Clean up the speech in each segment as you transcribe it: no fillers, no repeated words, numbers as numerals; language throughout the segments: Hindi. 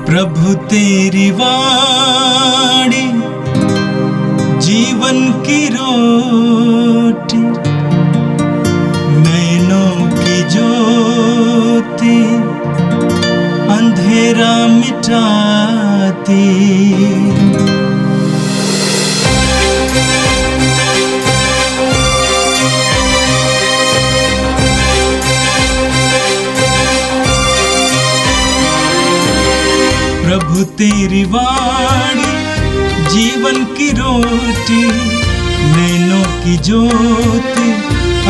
प्रभु तेरी वाणी जीवन की रोटी, नैनों की ज्योति अंधेरा मिटाती। प्रभु तेरी वाणी जीवन की रोटी, नैनों की ज्योति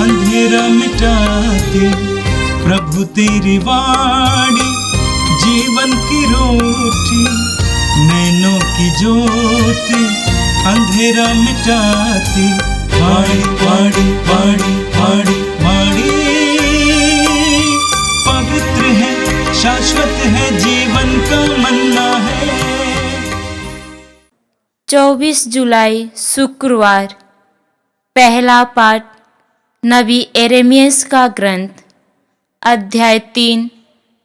अंधेरा मिटाती। प्रभु तेरी वाणी जीवन की रोटी, नैनों की ज्योति अंधेरा मिटाती। वाणी वाणी वाणी वाणी वाणी पवित्र है, शाश्वत है, जीवन का मन्ना है। 24 जुलाई शुक्रवार। पहला पाठ नबी यिर्मयाह का ग्रंथ, अध्याय 3,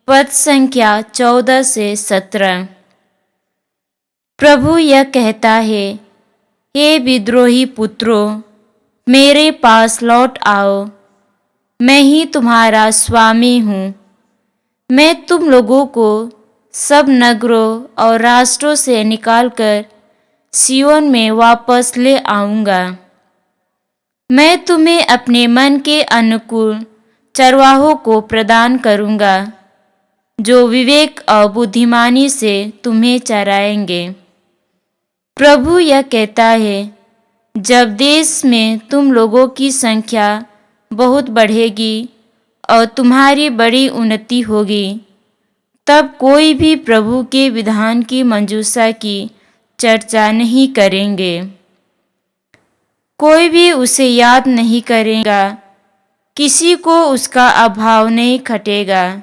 पद संख्या 14 से 17। प्रभु यह कहता है, हे विद्रोही पुत्रों, मेरे पास लौट आओ, मैं ही तुम्हारा स्वामी हूँ। मैं तुम लोगों को सब नगरों और राष्ट्रों से निकालकर सिय्योन में वापस ले आऊँगा। मैं तुम्हें अपने मन के अनुकूल चरवाहों को प्रदान करूँगा, जो विवेक और बुद्धिमानी से तुम्हें चराएंगे। प्रभु यह कहता है, जब देश में तुम लोगों की संख्या बहुत बढ़ेगी और तुम्हारी बड़ी उन्नति होगी, तब कोई भी प्रभु के विधान की मंजूसा की चर्चा नहीं करेंगे। कोई भी उसे याद नहीं करेगा, किसी को उसका अभाव नहीं खटेगा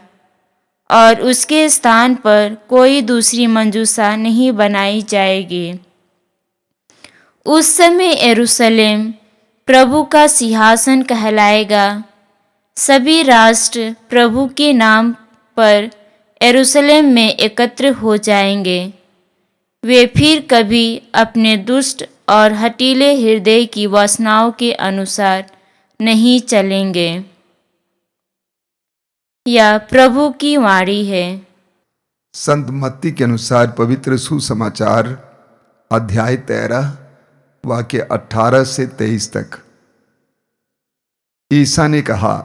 और उसके स्थान पर कोई दूसरी मंजूसा नहीं बनाई जाएगी। उस समय यरूशलेम प्रभु का सिंहासन कहलाएगा। सभी राष्ट्र प्रभु के नाम पर यरूशलेम में एकत्र हो जाएंगे। वे फिर कभी अपने दुष्ट और हठीले हृदय की वासनाओं के अनुसार नहीं चलेंगे। यह प्रभु की वाणी है। संत मत्ती के अनुसार पवित्र सुसमाचार अध्याय 13 वाक्य 18 से 23 तक। ईसा ने कहा,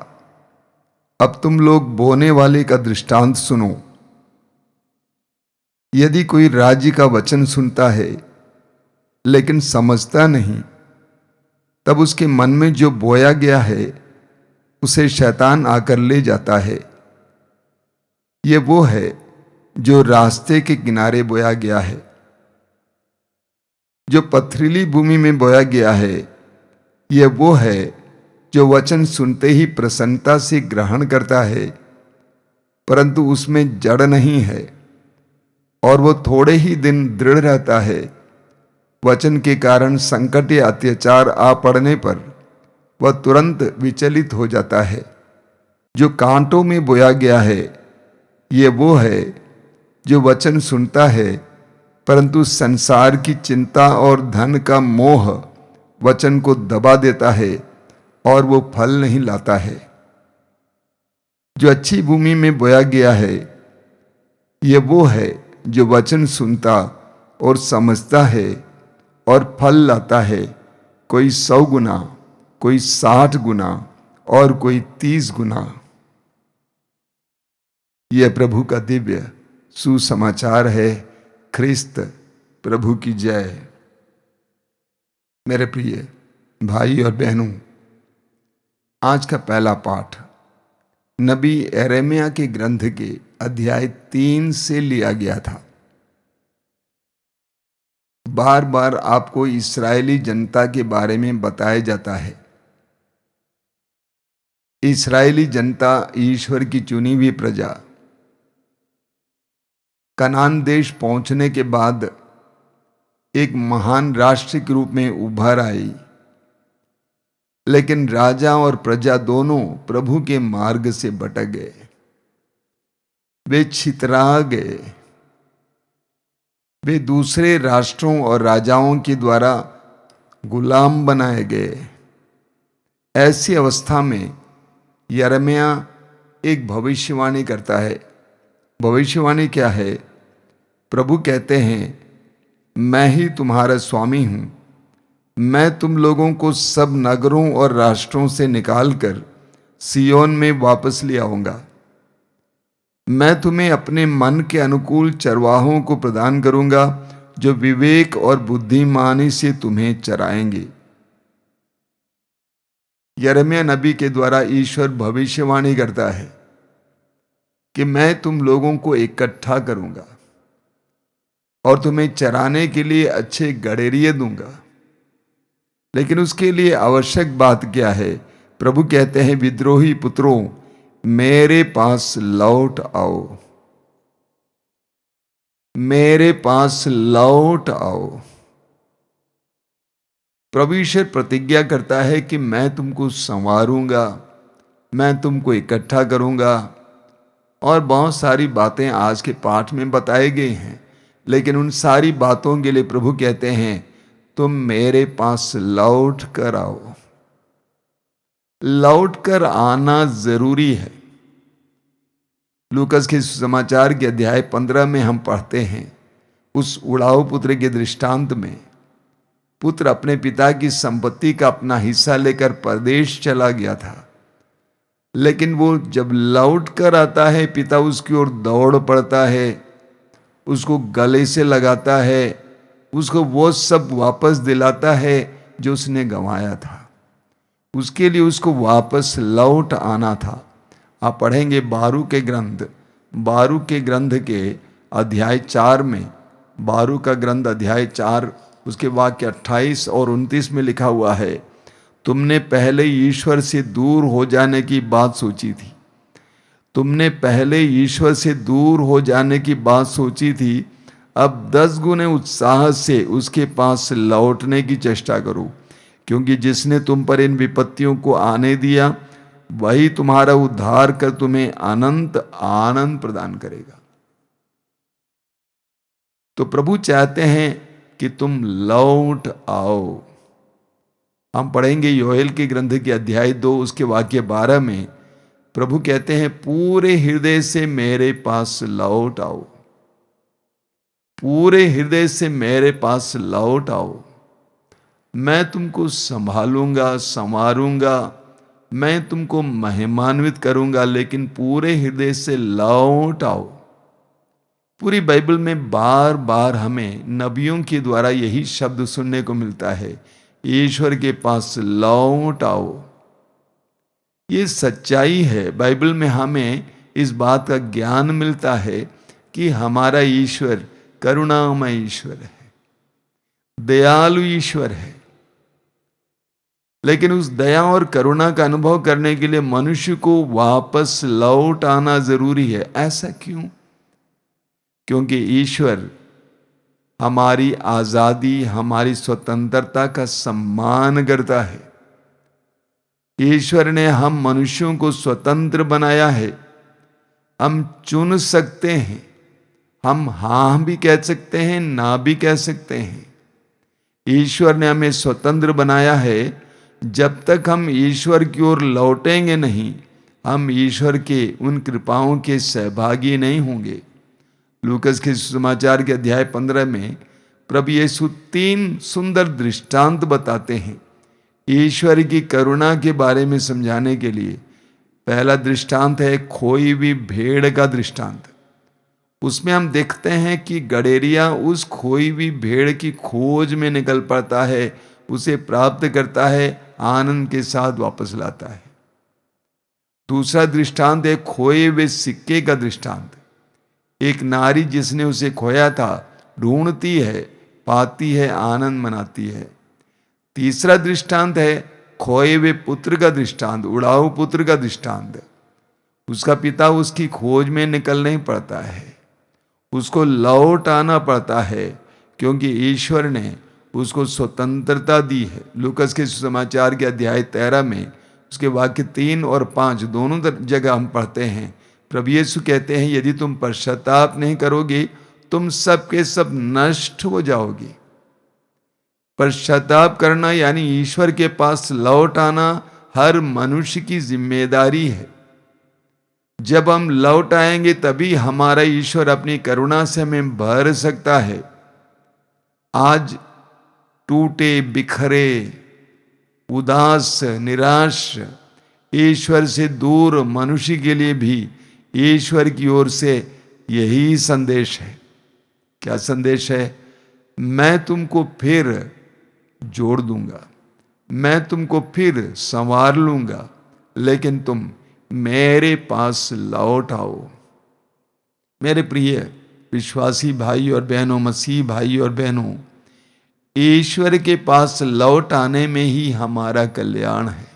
अब तुम लोग बोने वाले का दृष्टांत सुनो। यदि कोई राज्य का वचन सुनता है लेकिन समझता नहीं, तब उसके मन में जो बोया गया है उसे शैतान आकर ले जाता है। ये वो है जो रास्ते के किनारे बोया गया है। जो पथरीली भूमि में बोया गया है, ये वो है जो वचन सुनते ही प्रसन्नता से ग्रहण करता है, परंतु उसमें जड़ नहीं है और वो थोड़े ही दिन दृढ़ रहता है। वचन के कारण संकट या अत्याचार आ पड़ने पर वह तुरंत विचलित हो जाता है। जो कांटों में बोया गया है, ये वो है जो वचन सुनता है, परंतु संसार की चिंता और धन का मोह वचन को दबा देता है और वो फल नहीं लाता है। जो अच्छी भूमि में बोया गया है, ये वो है जो वचन सुनता और समझता है और फल लाता है, कोई 100 गुना, कोई 60 गुना और कोई 30 गुना। यह प्रभु का दिव्य सुसमाचार है। ख्रिस्त प्रभु की जय। मेरे प्रिय भाई और बहनों, आज का पहला पाठ नबी यिर्मयाह के ग्रंथ के अध्याय 3 से लिया गया था। बार बार आपको इस्राएली जनता के बारे में बताया जाता है। इस्राएली जनता ईश्वर की चुनी हुई प्रजा कनान देश पहुंचने के बाद एक महान राष्ट्र के रूप में उभर आई, लेकिन राजा और प्रजा दोनों प्रभु के मार्ग से भटक गए। वे छितरा गए। वे दूसरे राष्ट्रों और राजाओं के द्वारा गुलाम बनाए गए। ऐसी अवस्था में यिर्मयाह एक भविष्यवाणी करता है। भविष्यवाणी क्या है? प्रभु कहते हैं, मैं ही तुम्हारा स्वामी हूं, मैं तुम लोगों को सब नगरों और राष्ट्रों से निकालकर सियोन में वापस ले आऊंगा। मैं तुम्हें अपने मन के अनुकूल चरवाहों को प्रदान करूंगा, जो विवेक और बुद्धिमानी से तुम्हें चराएंगे। यिर्मयाह नबी के द्वारा ईश्वर भविष्यवाणी करता है कि मैं तुम लोगों को इकट्ठा करूंगा और तुम्हें चराने के लिए अच्छे गड़ेरिए दूंगा। लेकिन उसके लिए आवश्यक बात क्या है? प्रभु कहते हैं, विद्रोही पुत्रों, मेरे पास लौट आओ, मेरे पास लौट आओ। प्रभु ईश्वर प्रतिज्ञा करता है कि मैं तुमको संवारूंगा, मैं तुमको इकट्ठा करूंगा। और बहुत सारी बातें आज के पाठ में बताई गई हैं, लेकिन उन सारी बातों के लिए प्रभु कहते हैं, तुम मेरे पास लौट कर आओ। लौट कर आना जरूरी है। लूकस के समाचार के अध्याय 15 में हम पढ़ते हैं, उस उड़ाऊ पुत्र के दृष्टांत में पुत्र अपने पिता की संपत्ति का अपना हिस्सा लेकर परदेश चला गया था। लेकिन वो जब लौट कर आता है, पिता उसकी ओर दौड़ पड़ता है, उसको गले से लगाता है, उसको वो सब वापस दिलाता है जो उसने गंवाया था। उसके लिए उसको वापस लौट आना था। आप पढ़ेंगे बारूक के ग्रंथ के अध्याय 4 में, बारूक का ग्रंथ अध्याय 4 उसके वाक्य 28 और 29 में लिखा हुआ है, तुमने पहले ईश्वर से दूर हो जाने की बात सोची थी, तुमने पहले ईश्वर से दूर हो जाने की बात सोची थी, अब 10 गुने उत्साह से उसके पास लौटने की चेष्टा करो, क्योंकि जिसने तुम पर इन विपत्तियों को आने दिया, वही तुम्हारा उद्धार कर तुम्हें अनंत आनंद प्रदान करेगा। तो प्रभु चाहते हैं कि तुम लौट आओ। हम पढ़ेंगे योएल के ग्रंथ के अध्याय 2 उसके वाक्य 12 में प्रभु कहते हैं, पूरे हृदय से मेरे पास लौट आओ, पूरे हृदय से मेरे पास लौट आओ। मैं तुमको संभालूंगा, संवारूंगा, मैं तुमको महिमान्वित करूंगा, लेकिन पूरे हृदय से लौट आओ। पूरी बाइबल में बार बार हमें नबियों के द्वारा यही शब्द सुनने को मिलता है, ईश्वर के पास लौट आओ। ये सच्चाई है। बाइबल में हमें इस बात का ज्ञान मिलता है कि हमारा ईश्वर करुणामय ईश्वर है, दयालु ईश्वर है। लेकिन उस दया और करुणा का अनुभव करने के लिए मनुष्य को वापस लौट आना जरूरी है। ऐसा क्यों? क्योंकि ईश्वर हमारी आजादी, हमारी स्वतंत्रता का सम्मान करता है। ईश्वर ने हम मनुष्यों को स्वतंत्र बनाया है। हम चुन सकते हैं, हम हाँ भी कह सकते हैं, ना भी कह सकते हैं। ईश्वर ने हमें स्वतंत्र बनाया है। जब तक हम ईश्वर की ओर लौटेंगे नहीं, हम ईश्वर के उन कृपाओं के सहभागी नहीं होंगे। लूकस के समाचार के अध्याय 15 में प्रभु यीशु 3 सुंदर दृष्टांत बताते हैं ईश्वर की करुणा के बारे में समझाने के लिए। पहला दृष्टांत है खोई हुई भेड़ का दृष्टांत। उसमें हम देखते हैं कि गडेरिया उस खोई हुई भेड़ की खोज में निकल पड़ता है, उसे प्राप्त करता है, आनंद के साथ वापस लाता है। दूसरा दृष्टांत है खोए हुए सिक्के का दृष्टांत। एक नारी जिसने उसे खोया था ढूंढती है, पाती है, आनंद मनाती है। तीसरा दृष्टांत है खोए हुए पुत्र का दृष्टांत, उड़ाऊ पुत्र का दृष्टांत। उसका पिता उसकी खोज में निकल नहीं पड़ता है, उसको लौट आना पड़ता है, क्योंकि ईश्वर ने उसको स्वतंत्रता दी है। लूकस के समाचार के अध्याय 13 में उसके वाक्य 3 और 5 दोनों जगह हम पढ़ते हैं। प्रभु यीशु कहते हैं, यदि तुम पश्चाताप नहीं करोगे तुम सब के सब नष्ट हो जाओगे। पश्चाताप करना यानी ईश्वर के पास लौट आना हर मनुष्य की जिम्मेदारी है। जब हम लौट आएंगे तभी हमारा ईश्वर अपनी करुणा से हमें भर सकता है। आज टूटे बिखरे, उदास, निराश, ईश्वर से दूर मनुष्य के लिए भी ईश्वर की ओर से यही संदेश है। क्या संदेश है? मैं तुमको फिर जोड़ दूंगा, मैं तुमको फिर संवार लूंगा, लेकिन तुम मेरे पास लौट आओ। मेरे प्रिय विश्वासी भाई और बहनों, मसीह भाई और बहनों, ईश्वर के पास लौट आने में ही हमारा कल्याण है।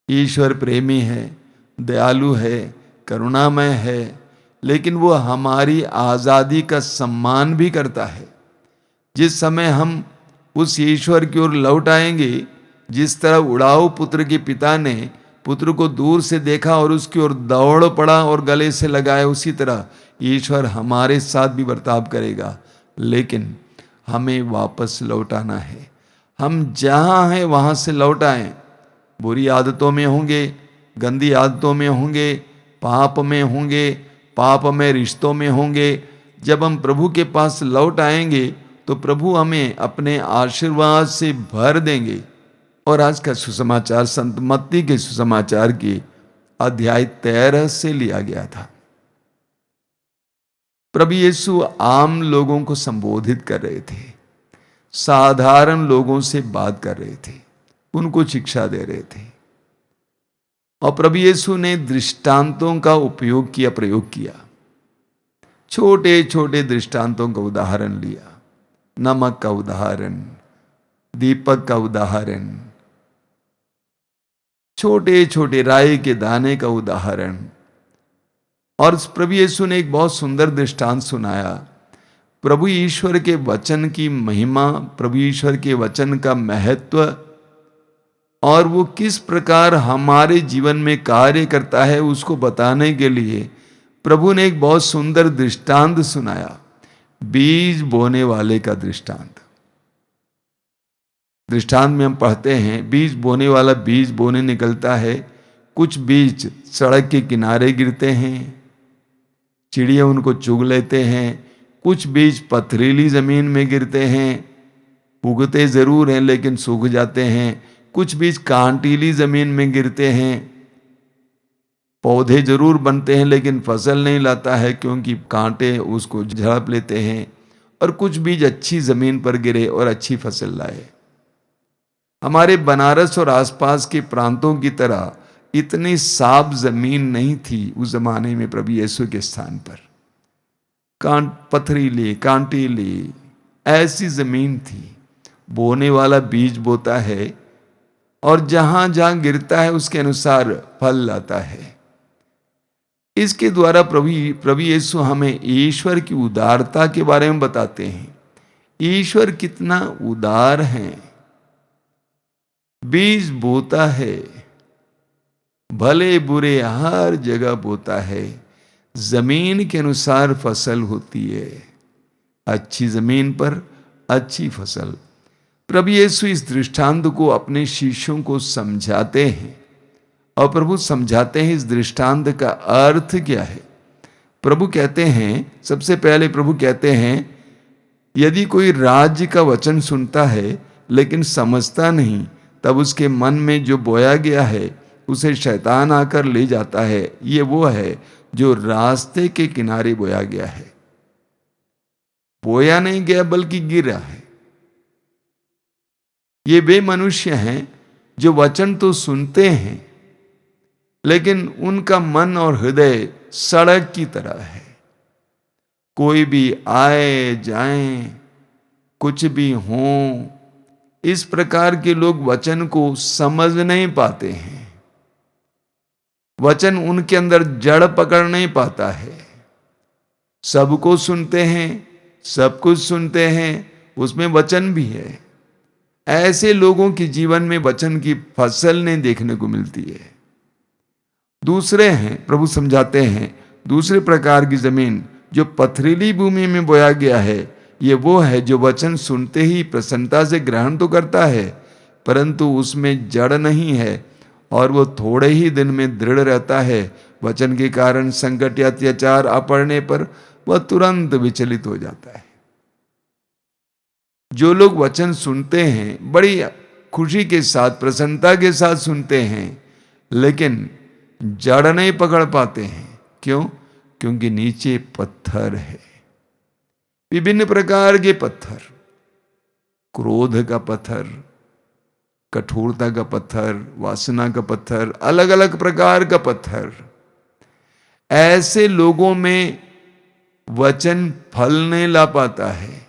ईश्वर प्रेमी है, दयालु है, करुणामय है, लेकिन वो हमारी आज़ादी का सम्मान भी करता है। जिस समय हम उस ईश्वर की ओर लौट आएंगे, जिस तरह उड़ाऊ पुत्र के पिता ने पुत्र को दूर से देखा और उसकी ओर दौड़ पड़ा और गले से लगाया, उसी तरह ईश्वर हमारे साथ भी बर्ताव करेगा। लेकिन हमें वापस लौटाना है। हम जहाँ हैं वहाँ से लौट आएं। बुरी आदतों में होंगे, गंदी आदतों में होंगे, पाप में होंगे, पाप में रिश्तों में होंगे। जब हम प्रभु के पास लौट आएंगे तो प्रभु हमें अपने आशीर्वाद से भर देंगे। और आज का सुसमाचार संत मत्ती के सुसमाचार के अध्याय 13 से लिया गया था। प्रभु यीशु आम लोगों को संबोधित कर रहे थे, साधारण लोगों से बात कर रहे थे, उनको शिक्षा दे रहे थे। और प्रभु यीशु ने दृष्टांतों का प्रयोग किया। छोटे छोटे दृष्टांतों का उदाहरण लिया। नमक का उदाहरण, दीपक का उदाहरण, छोटे छोटे राई के दाने का उदाहरण। और प्रभु यीशु ने एक बहुत सुंदर दृष्टांत सुनाया। प्रभु ईश्वर के वचन की महिमा, प्रभु ईश्वर के वचन का महत्व और वो किस प्रकार हमारे जीवन में कार्य करता है, उसको बताने के लिए प्रभु ने एक बहुत सुंदर दृष्टांत सुनाया। बीज बोने वाले का दृष्टांत। दृष्टांत में हम पढ़ते हैं, बीज बोने वाला बीज बोने निकलता है। कुछ बीज सड़क के किनारे गिरते हैं, चिड़िया उनको चुग लेते हैं। कुछ बीज पथरीली जमीन में गिरते हैं, उगते जरूर हैं लेकिन सूख जाते हैं। कुछ बीज कांटीली जमीन में गिरते हैं, पौधे जरूर बनते हैं लेकिन फसल नहीं लाता है क्योंकि कांटे उसको झड़प लेते हैं। और कुछ बीज अच्छी जमीन पर गिरे और अच्छी फसल लाए। हमारे बनारस और आसपास के प्रांतों की तरह इतनी साफ जमीन नहीं थी उस जमाने में प्रभु यीशु के स्थान पर। पथरीली, कांटीली ऐसी जमीन थी। बोने वाला बीज बोता है और जहां जहां गिरता है उसके अनुसार फल लाता है। इसके द्वारा प्रभु यीशु हमें ईश्वर की उदारता के बारे में बताते हैं। ईश्वर कितना उदार है। बीज बोता है, भले बुरे हर जगह बोता है, जमीन के अनुसार फसल होती है। अच्छी जमीन पर अच्छी फसल। प्रभु यीशु इस दृष्टांत को अपने शिष्यों को समझाते हैं और प्रभु समझाते हैं इस दृष्टांत का अर्थ क्या है। प्रभु कहते हैं, सबसे पहले प्रभु कहते हैं, यदि कोई राज्य का वचन सुनता है लेकिन समझता नहीं, तब उसके मन में जो बोया गया है उसे शैतान आकर ले जाता है। ये वो है जो रास्ते के किनारे बोया गया है। बोया नहीं गया बल्कि गिरा है। ये वे मनुष्य हैं जो वचन तो सुनते हैं लेकिन उनका मन और हृदय सड़क की तरह है। कोई भी आए जाए, कुछ भी हो, इस प्रकार के लोग वचन को समझ नहीं पाते हैं। वचन उनके अंदर जड़ पकड़ नहीं पाता है। सबको सुनते हैं, सब कुछ सुनते हैं, उसमें वचन भी है। ऐसे लोगों के जीवन में वचन की फसल नहीं देखने को मिलती है। दूसरे हैं, प्रभु समझाते हैं, दूसरे प्रकार की जमीन जो पथरीली भूमि में बोया गया है ये वो है जो वचन सुनते ही प्रसन्नता से ग्रहण तो करता है, परंतु उसमें जड़ नहीं है और वो थोड़े ही दिन में दृढ़ रहता है। वचन के कारण संकट या अत्याचार आ पड़ने पर वह तुरंत विचलित हो जाता है। जो लोग वचन सुनते हैं बड़ी खुशी के साथ, प्रसन्नता के साथ सुनते हैं, लेकिन जड़ नहीं पकड़ पाते हैं। क्यों? क्योंकि नीचे पत्थर है, विभिन्न प्रकार के पत्थर, क्रोध का पत्थर, कठोरता का पत्थर, वासना का पत्थर, अलग अलग प्रकार का पत्थर। ऐसे लोगों में वचन फल नहीं ला पाता है,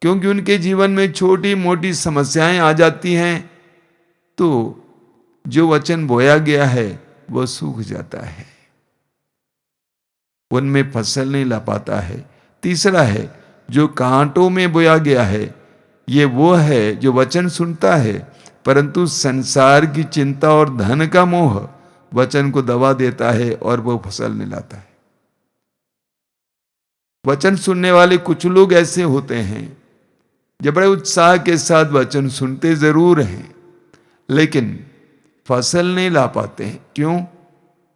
क्योंकि उनके जीवन में छोटी मोटी समस्याएं आ जाती हैं, तो जो वचन बोया गया है वह सूख जाता है, उनमें फसल नहीं ला पाता है। तीसरा है जो कांटों में बोया गया है, ये वो है जो वचन सुनता है, परंतु संसार की चिंता और धन का मोह वचन को दबा देता है और वो फसल नहीं लाता है। वचन सुनने वाले कुछ लोग ऐसे होते हैं जो बड़े उत्साह के साथ वचन सुनते जरूर हैं, लेकिन फसल नहीं ला पाते हैं। क्यों?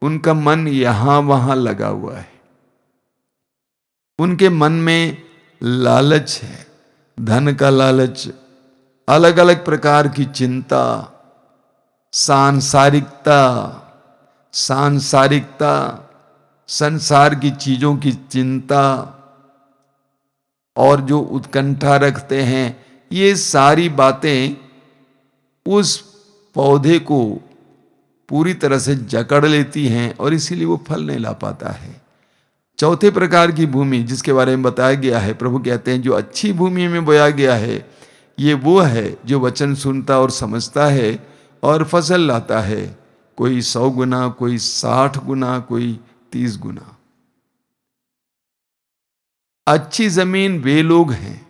उनका मन यहां वहां लगा हुआ है, उनके मन में लालच है, धन का लालच, अलग अलग प्रकार की चिंता, सांसारिकता, संसार की चीजों की चिंता और जो उत्कंठा रखते हैं, ये सारी बातें उस पौधे को पूरी तरह से जकड़ लेती हैं और इसीलिए वो फल नहीं ला पाता है। चौथे प्रकार की भूमि जिसके बारे में बताया गया है, प्रभु कहते हैं जो अच्छी भूमि में बोया गया है ये वो है जो वचन सुनता और समझता है और फसल लाता है, कोई 100 गुना, कोई 60 गुना, कोई 30 गुना। अच्छी जमीन वे लोग हैं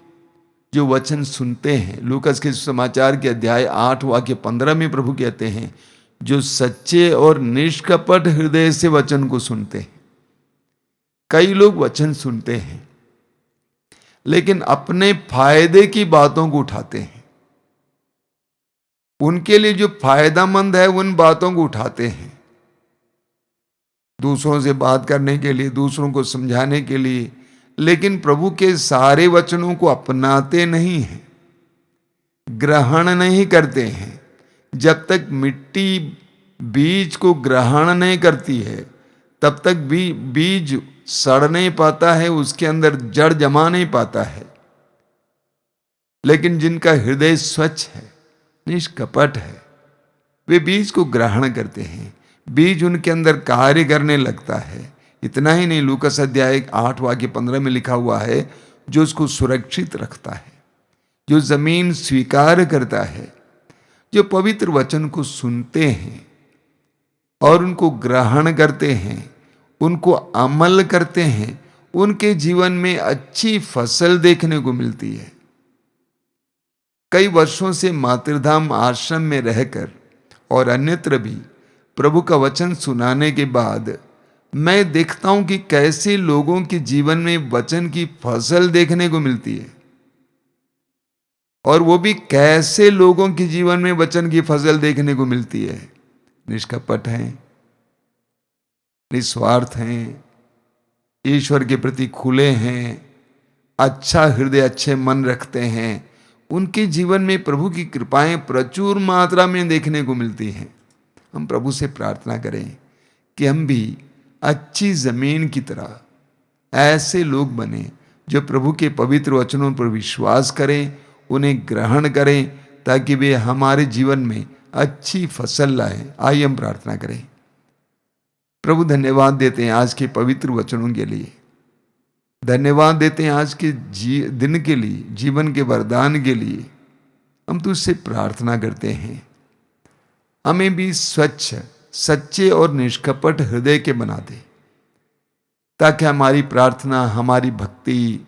जो वचन सुनते हैं। लूकास के समाचार के अध्याय 8 वाक्य 15 में प्रभु कहते हैं जो सच्चे और निष्कपट हृदय से वचन को सुनते हैं। कई लोग वचन सुनते हैं लेकिन अपने फायदे की बातों को उठाते हैं, उनके लिए जो फायदेमंद है उन बातों को उठाते हैं, दूसरों से बात करने के लिए, दूसरों को समझाने के लिए, लेकिन प्रभु के सारे वचनों को अपनाते नहीं हैं, ग्रहण नहीं करते हैं। जब तक मिट्टी बीज को ग्रहण नहीं करती है तब तक भी बीज सड़ नहीं पाता है, उसके अंदर जड़ जमा नहीं पाता है। लेकिन जिनका हृदय स्वच्छ है, निष्कपट है, वे बीज को ग्रहण करते हैं, बीज उनके अंदर कार्य करने लगता है। इतना ही नहीं, लूकास अध्याय 8 वाक्य 15 में लिखा हुआ है जो उसको सुरक्षित रखता है, जो जमीन स्वीकार करता है, जो पवित्र वचन को सुनते हैं और उनको ग्रहण करते हैं, उनको अमल करते हैं, उनके जीवन में अच्छी फसल देखने को मिलती है। कई वर्षों से मातृधाम आश्रम में रहकर और अन्यत्र भी प्रभु का वचन सुनाने के बाद मैं देखता हूं कि कैसे लोगों के जीवन में वचन की फसल देखने को मिलती है, और वो भी कैसे लोगों के जीवन में वचन की फसल देखने को मिलती है। निष्कपट हैं, निस्वार्थ हैं, ईश्वर के प्रति खुले हैं, अच्छा हृदय, अच्छे मन रखते हैं। उनके जीवन में प्रभु की कृपाएं प्रचुर मात्रा में देखने को मिलती हैं। हम प्रभु से प्रार्थना करें कि हम भी अच्छी जमीन की तरह ऐसे लोग बने जो प्रभु के पवित्र वचनों पर विश्वास करें, उन्हें ग्रहण करें, ताकि वे हमारे जीवन में अच्छी फसल लाएं। आइए हम प्रार्थना करें। प्रभु धन्यवाद देते हैं आज के पवित्र वचनों के लिए, धन्यवाद देते हैं आज के दिन के लिए, जीवन के वरदान के लिए। हम तुझसे प्रार्थना करते हैं हमें भी स्वच्छ, सच्चे और निष्कपट हृदय के बना दे, ताकि हमारी प्रार्थना, हमारी भक्ति,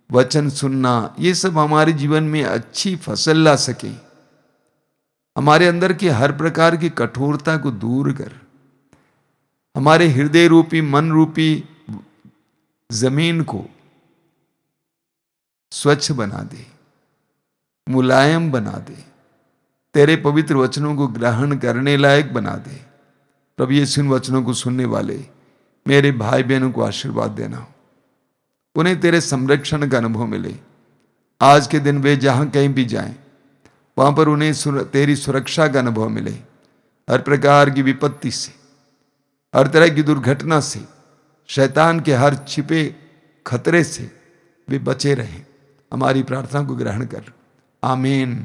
वचन सुनना, ये सब हमारे जीवन में अच्छी फसल ला सके। हमारे अंदर की हर प्रकार की कठोरता को दूर कर, हमारे हृदय रूपी, मन रूपी जमीन को स्वच्छ बना दे, मुलायम बना दे, तेरे पवित्र वचनों को ग्रहण करने लायक बना दे। प्रभु यीशु इन वचनों को सुनने वाले मेरे भाई बहनों को आशीर्वाद देना, उन्हें तेरे संरक्षण का अनुभव मिले। आज के दिन वे जहां कहीं भी जाएं, वहां पर उन्हें तेरी सुरक्षा का अनुभव मिले। हर प्रकार की विपत्ति से, हर तरह की दुर्घटना से, शैतान के हर छिपे खतरे से वे बचे रहें। हमारी प्रार्थना को ग्रहण कर, आमीन।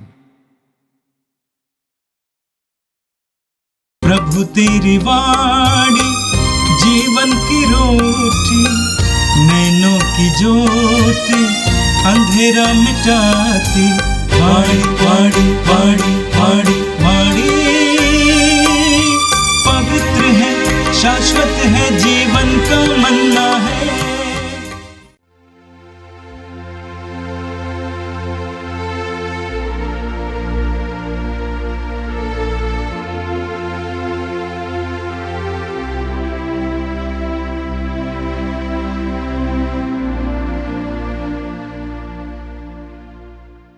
प्रभु तेरी वाणी जीवन की रोटी, नैनों की ज्योति अंधेरा मिटाती। वाणी वाणी वाणी वाणी वाणी पवित्र है, शाश्वत है, जीवन का